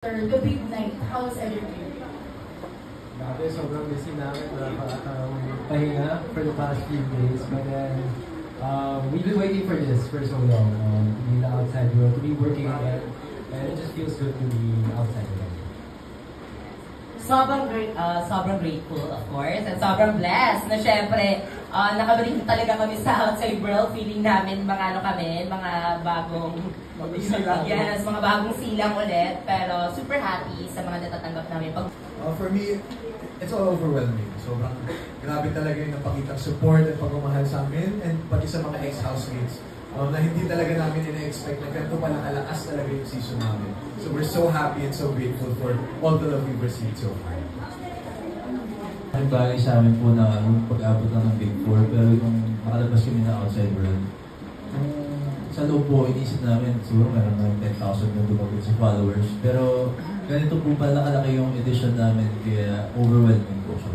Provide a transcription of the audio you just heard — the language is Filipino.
The big night, how's everything? Dati sobrang busy namin pahinga for the past few days, but then we've been waiting for this for so long, to be in the outside world, to be working again, and it just feels good to be outside again. Sobrang grateful, of course, and sobrang blessed na syempre, nakabalik talaga kami sa outside world. Feeling namin mga bagong yes, mga bagong silang ulit. Pero super happy sa mga natatanggap namin. For me, it's all overwhelming. Sobrang grabe talaga yung napakitang support at pagmamahal sa amin, and pati sa mga ex-housemates na hindi talaga namin ina-expect na ganito palang kalakas talaga yung season namin. So we're so happy and so grateful for all the love we've received so far. Ang bagay sa amin po na pag-abot lang ng Big 4, pero kung makalabas kami na outside world, sa loob po, inisip namin, siguro meron ng 10,000 na dumagod sa followers. Pero ganito po pala kalaki yung edition namin, kaya overwhelming po. So,